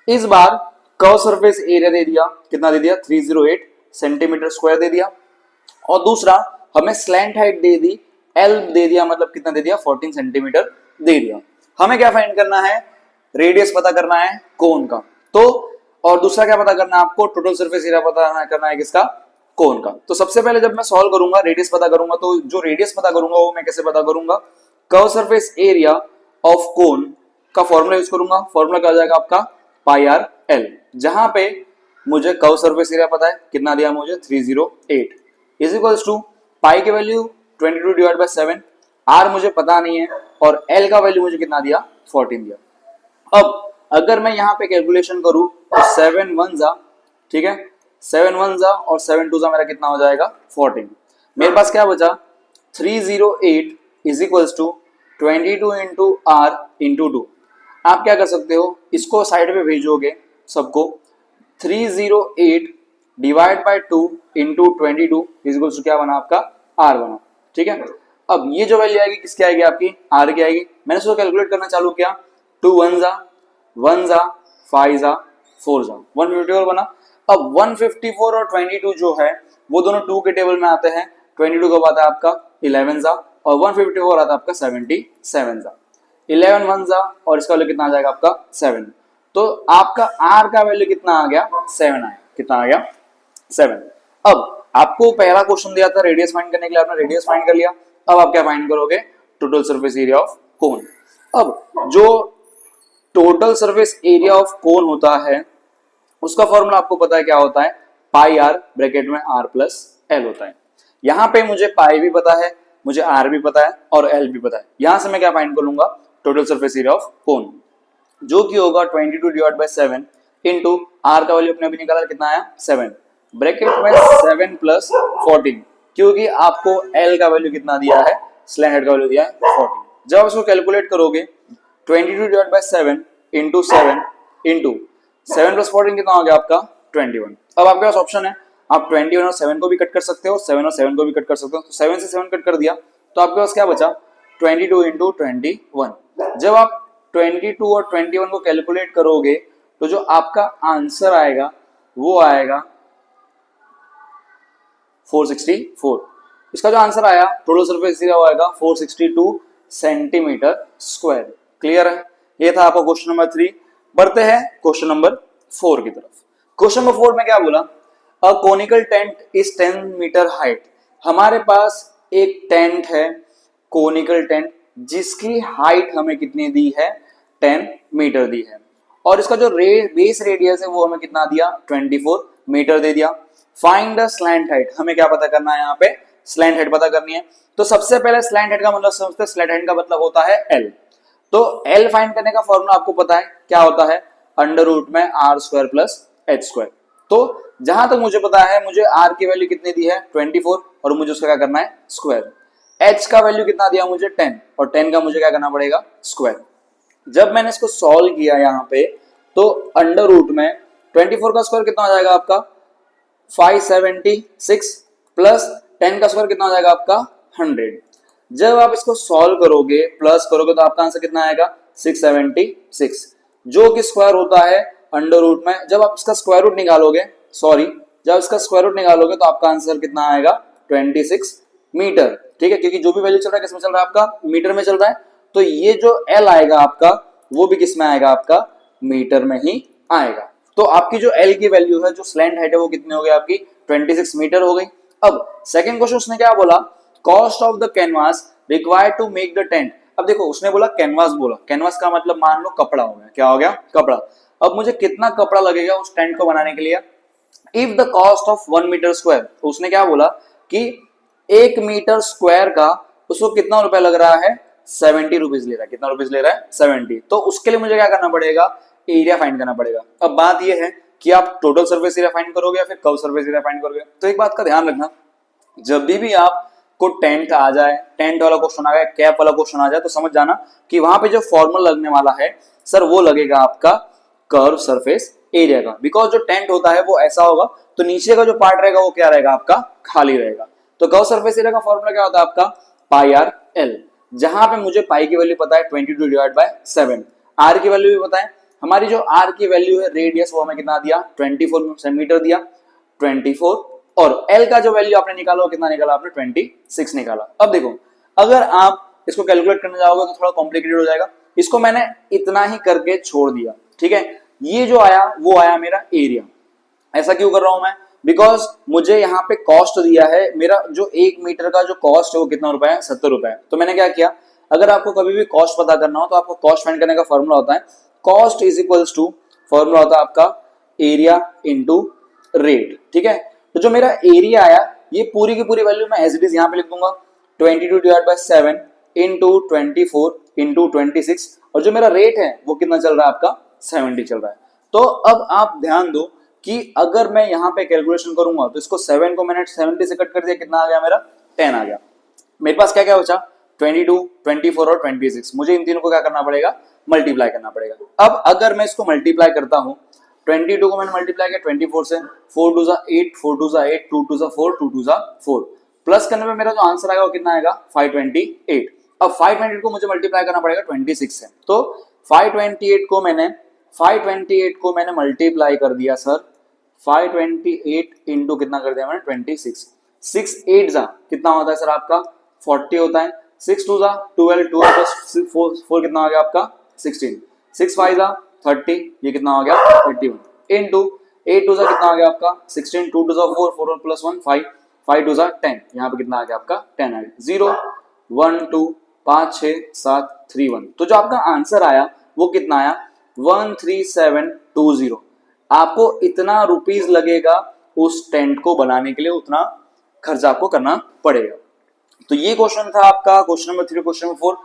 इस बार curve surface area दे दिया, कितना दे दिया 308 सेंटीमीटर स्क्वायर दे दिया, और दूसरा हमें स्लैंट हाइट दे दी, एल दे दिया, मतलब कितना दे दिया 14 सेंटीमीटर दे दिया। हमें क्या फाइंड करना है, रेडियस पता करना है कोन का। तो और दूसरा क्या पता करना है आपको, टोटल सरफेस एरिया पता करना है किसका, कोन का। तो सबसे पहले जब मैं सॉल्व करूंगा, रेडियस पता करूंगा, तो जो रेडियस पता करूंगा वो मैं कैसे पता करूंगा, curve surface area of cone का फॉर्मूला यूज करूंगा। फॉर्मूला क्या हो जाएगा आपका पाई आर एल, जहां पे मुझे कर्व सरफेस एरिया पता है, कितना दिया मुझे 308 इज इक्वल्स टू पाई की वैल्यू 22 डिवाइड बाय 7, आर मुझे पता नहीं है, और एल का वैल्यू मुझे कितना दिया 14 दिया। अब अगर मैं यहाँ पे कैलकुलेशन करूं तो 7 1 जा, ठीक है, 7 1 जा और 7 2 जा, मेरा कितना हो जाएगा 14। मेरे पास क्या बचा 308 is equals to 22 into r into 2। आप क्या कर सकते हो, इसको साइड पे भेजोगे सबको, 308 divide by 2 into 22 is equals to क्या बना आपका आर बना, ठीक है। अब ये जो वैल्यू आएगी किसकी आएगी, आपकी आर की आएगी। मैंने इसको कैलकुलेट करना चालू किया, 2 1 जा 1 जा 5 जा 4 जा 154 बना। अब 154 और 22 जो है वो दोनों 2 के टेबल में आते हैं, 22 कब आता है आपका 11 जा, और 154 आता है आपका 77 जा, 11 1 जा, और इसका वैल्यू कितना आ जाएगा आपका 7। तो आपका आर का वैल्यू कितना आ गया 7 आया, कितना आ गया 7। अब आपको पहला क्वेश्चन दिया था रेडियस फाइंड करने के लिए, आपने रेडियस फाइंड कर लिया। अब आप क्या फाइंड करोगे, total surface area of cone. अब जो total surface area of cone होता है उसका फॉर्मूला आपको पता है क्या होता है, पाई आर ब्रैकेट में आर प्लस एल होता है। यहां पे मुझे पाई भी पता है, मुझे आर भी पता है और एल भी पता है। यहां से मैं क्या फाइंड कर लूंगा, total surface area of cone, जो कि होगा 22 डिवाइड बाय 7 इंटू आर का वैल्यू अपने अभी निकाला कितना आया 7, ब्रैकेट में 7 प्लस 14, क्योंकि आपको एल का वैल्यू कितना दिया है, स्लैंट हेड का वैल्यू दिया है 14। जब आप इसको कैलकुलेट करोगे 22 divide by 7 into 7 into 7 plus 14 कितना हो गया आपका 21। अब आपके पास ऑप्शन है, आप 21 और 7 को भी कट कर सकते हो, 7 और 7 को भी कट कर सकते हो। तो 7 से 7 कट कर दिया तो आपके पास क्या बचा 22 इंटू 21। जब आप 22 और 21 को कैलकुलेट करोगे तो जो आपका आंसर आएगा वो आएगा 464। इसका जो आंसर आया टोटल सरफेस एरिया आएगा 462 सेंटीमीटर स्क्वायर। क्लियर है, ये था आपका क्वेश्चन नंबर 3। बढ़ते हैं क्वेश्चन नंबर 4 की तरफ। क्वेश्चन नंबर 4 में क्या बोला, a conical tent is 10 metre height. हमारे पास एक टेंट है, कोनिकल टेंट, जिसकी हाइट हमें कितनी दी है 10 मीटर दी है, और इसका जो बेस रेडियस है वो हमें कितना दिया 24 मीटर दे दिया। फाइंड द स्लैंट हाइट, हमें क्या पता करना है, यहाँ पे स्लैंट हाइट पता करनी है। तो सबसे पहले स्लैंट हाइट का मतलब समझते हैं, स्लैंट हाइट का मतलब होता है एल। तो एल फाइंड करने का फॉर्मूला आपको पता है क्या होता है, अंडर रूट में r square plus h square. तो जहां तक मुझे पता है, मुझे आर की वैल्यू कितनी दी है 24, और मुझे उसका क्या करना है स्क्वायर। एच का वैल्यू कितना दिया मुझे 10, और 10 का मुझे क्या करना पड़ेगा स्क्वायर। जब मैंने इसको सॉल्व किया यहाँ पे तो अंडर रूट में 24 का स्क्वायर कितना हो जाएगा आपका 576 प्लस 10 का स्क्वायर कितना हो जाएगा आपका 100। जब आप इसको सॉल्व करोगे प्लस करोगे तो आपका आंसर कितना आएगा 676, जो कि स्क्वायर होता है अंडर रूट में। जब आप इसका स्क्वायर रूट निकालोगे, जब इसका स्क्वायर रूट निकालोगे तो आपका आंसर कितना आएगा 26 मीटर। ठीक है, क्योंकि जो भी वैल्यू चल रहा है किसमें चल रहा है आपका मीटर में चल रहा है। तो ये जो एल आएगा आपका वो भी किसमें आएगा आपका मीटर में ही आएगा। तो आपकी जो एल की वैल्यू है, जो स्लैंट हाइट है, वो कितनी हो गई आपकी 26 मीटर हो गई। अब सेकंड क्वेश्चन उसने क्या बोला, cost of the canvas required to make the tent. अब देखो उसने बोला कैनवास, बोला कैनवास का मतलब मान लो कपड़ा हो गया, क्या हो गया कपड़ा। अब मुझे कितना कपड़ा लगेगा उस टेंट को बनाने के लिए, if the cost of 1 metre square. तो उसने क्या बोला कि 1 मीटर स्क्वायर का उसको कितना रुपया लग रहा है 70 रुपीज ले रहा है। कितना रुपीज ले रहा है 70। तो उसके लिए मुझे क्या करना पड़ेगा, एरिया फाइंड करना पड़ेगा। अब बात यह है कि आप टोटल सरफेस एरिया फाइंड करोगे या फिर कर्व सरफेस एरिया फाइंड करोगे। तो एक बात का ध्यान रखना, जब भी आपको टेंट आ जाए, टेंट वाला क्वेश्चन आ जाए, कैप वाला क्वेश्चन आ जाए, तो समझ जाना कि वहां पे जो फॉर्मूला लगने वाला है सर वो लगेगा आपका कर्व सरफेस एरिया का। बिकॉज जो टेंट होता है वो ऐसा होगा, तो नीचे का जो पार्ट रहेगा वो क्या रहेगा आपका खाली रहेगा। तो कर्व सरफेस एरिया का फॉर्मूला क्या होता है आपका पाई आर एल, जहां पे मुझे पाई की वैल्यू पता है 22 डिवाइड बाय 7, आर की वैल्यू भी पता है हमारी जो आर की वैल्यू है रेडियस वो हमें कितना दिया 24 सेंटीमीटर दिया 24 और एल का जो वैल्यू आपने निकाला वो कितना निकाला आपने 26 निकाला। अब देखो अगर आप इसको कैलकुलेट करने जाओगे तो थोड़ा कॉम्प्लिकेटेड हो जाएगा, इसको मैंने इतना ही करके छोड़ दिया, ठीक है। ये जो आया वो आया मेरा एरिया। ऐसा क्यों कर रहा हूं मैं, बिकॉज मुझे यहाँ पे कॉस्ट दिया है, मेरा जो 1 मीटर का जो कॉस्ट है वो कितना रुपए है 70 रुपए है। तो मैंने क्या किया, अगर आपको कभी भी कॉस्ट पता करना हो तो आपको कॉस्ट फाइंड करने का फॉर्मूला होता है cost is equals to, formula होता है आपका एरिया इंटू रेट, ठीक है। तो जो मेरा एरिया आया ये पूरी की पूरी वैल्यू मैं एज इट इज यहाँ पे लिख दूंगा 22 डिवाइड बाय 7 इंटू 24 इंटू 26 और जो मेरा रेट है वो कितना चल रहा है आपका 70 चल रहा है। तो अब आप ध्यान दो कि अगर मैं यहाँ पे कैलकुलेशन करूंगा तो इसको 7 को मैंने 70 से कट कर दिया, कितना आ गया मेरा 10 आ गया। मेरे पास क्या क्या बचा 22, 24 और 26, मुझे इन तीनों को क्या करना पड़ेगा मल्टीप्लाई करना पड़ेगा। अब अगर मैं इसको मल्टीप्लाई करता हूं 22 को मैंने मल्टीप्लाई किया 24 से, 4 2 8, 4 2 8, 2 2 4, 2 2 4, प्लस करने में मेरा जो आंसर आएगा वो कितना आएगा 528। अब 528 को मुझे मल्टीप्लाई करना पड़ेगा 26 से, तो 528 को मैंने मल्टीप्लाई कर दिया सर 528 इंटू कितना कर दिया मैंने 26, 6 8 जा कितना होता है सर आपका 40 होता है, 6 2 जा 12, 12 प्लस 4 कितना हो गया आपका 16, 6 5 जा 30, ये कितना हो गया 31 इंटू 8 2 जा कितना हो गया आपका 16, 2 2 जा 4, 4 प्लस 1 5, 5 2 जा 10, यहाँ पे कितना आ गया आपका 10 आ गया 0 1 2 5 6 7 3 1। तो जो आपका आंसर आया वो कितना आया 13720। आपको इतना रुपीस लगेगा उस टेंट को बनाने के लिए, उतना खर्चा आपको करना पड़ेगा। तो ये क्वेश्चन था आपका क्वेश्चन नंबर 3, क्वेश्चन नंबर 4।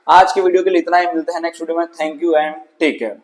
आज के वीडियो के लिए इतना ही, मिलता है नेक्स्ट वीडियो में। Thank you and take care.